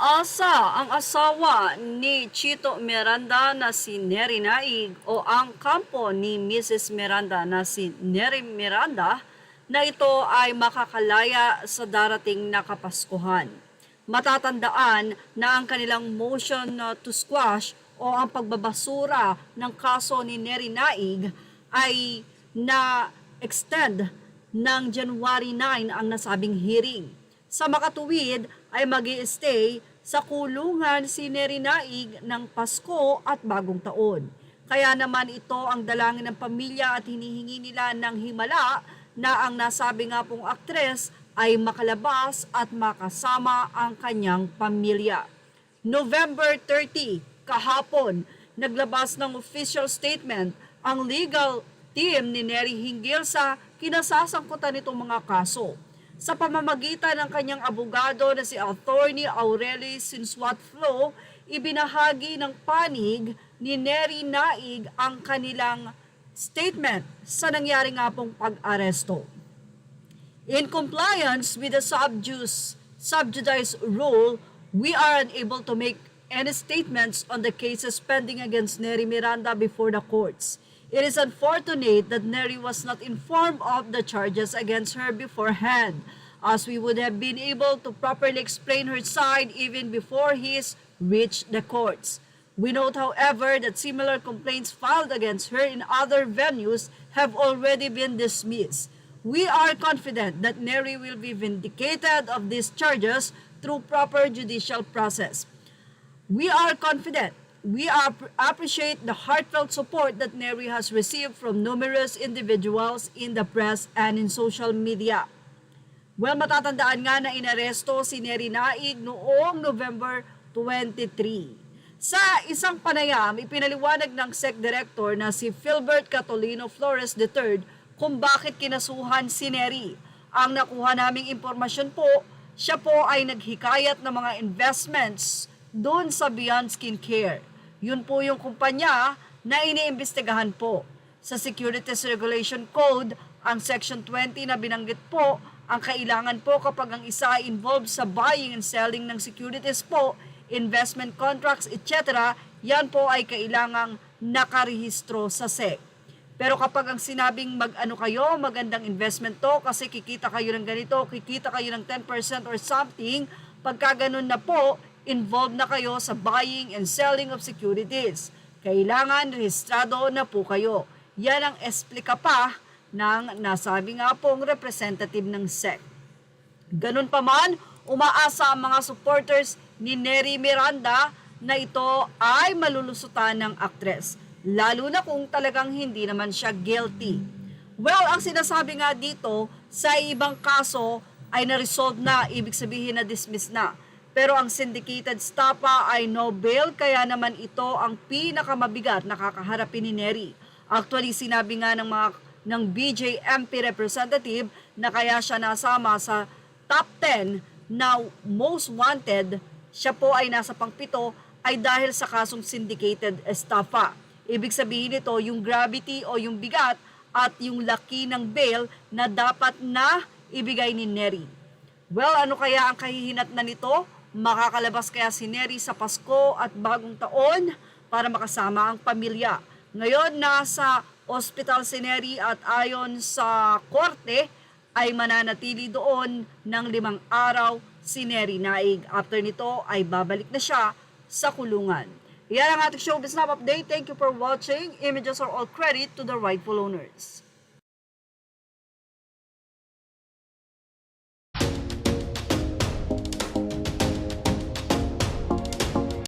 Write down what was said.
Umaasa ang asawa ni Chito Miranda na si Nery Naig o ang kampo ni Mrs. Miranda na si Nery Miranda na ito ay makakalaya sa darating na Kapaskuhan. Matatandaan na ang kanilang motion to squash o ang pagbabasura ng kaso ni Nery Naig ay na-extend ng January 9 ang nasabing hearing. Sa makatuwid ay mag-i-stay sa kulungan si Nery Naig ng Pasko at Bagong Taon. Kaya naman ito ang dalangin ng pamilya at hinihingi nila ng himala na ang nasabi nga pong aktres ay makalabas at makasama ang kanyang pamilya. November 30, kahapon, naglabas ng official statement ang legal team ni Nery hinggil sa kinasasangkutan nitong mga kaso. Sa pamamagitan ng kanyang abogado na si Attorney Aureli Sinswat-Flo, ibinahagi ng panig ni Nery Naig ang kanilang statement sa nangyari nga pong pag-aresto. In compliance with the subjudice rule, we are unable to make any statements on the cases pending against Nery Miranda before the courts. It is unfortunate that Nery was not informed of the charges against her beforehand, as we would have been able to properly explain her side even before he's reached the courts. We note, however, that similar complaints filed against her in other venues have already been dismissed. We are confident that Nery will be vindicated of these charges through proper judicial process. We are confident. We appreciate the heartfelt support that Nery has received from numerous individuals in the press and in social media. Well, matatandaan nga na inaresto si Nery Naig noong November 23. Sa isang panayam, ipinaliwanag ng SEC Director na si Philbert Catolino Flores III kung bakit kinasuhan si Nery. Ang nakuha naming impormasyon po, siya po ay naghikayat ng mga investments doon sa Beyond Skincare. Yun po yung kumpanya na iniimbestigahan po. Sa Securities Regulation Code, ang Section 20 na binanggit po, ang kailangan po kapag ang isa ay involved sa buying and selling ng securities po, investment contracts, etc., yan po ay kailangang nakarehistro sa SEC. Pero kapag ang sinabing magandang investment to kasi kikita kayo ng ganito, kikita kayo ng 10% or something, pagka ganun na po, involved na kayo sa buying and selling of securities. Kailangan rehistrado na po kayo. Yan ang esplika pa ng nasabi nga pong representative ng SEC. Ganun pa man, umaasa ang mga supporters ni Nery Miranda na ito ay malulusutan ng aktres, lalo na kung talagang hindi naman siya guilty. Well, ang sinasabi nga dito, sa ibang kaso ay na-resolve na, ibig sabihin na dismiss na. Pero ang syndicated stapa ay no bail, kaya naman ito ang pinakamabigat na kakaharapin ni Nery. Actually, sinabi nga ng BJMP representative na kaya siya nasama sa top 10 na most wanted, siya po ay nasa pang-7 ay dahil sa kasong syndicated estafa. Ibig sabihin nito, yung gravity o yung bigat at yung laki ng bail na dapat na ibigay ni Nery. Well, ano kaya ang kahihinat na nito? Makakalabas kaya si Nery sa Pasko at Bagong Taon para makasama ang pamilya. Ngayon, nasa ospital si Nery at ayon sa korte ay mananatili doon ng 5 araw si Nery Naig. After nito ay babalik na siya sa kulungan. Yan ang ating showbiz snap update. Thank you for watching. Images are all credit to the rightful owners.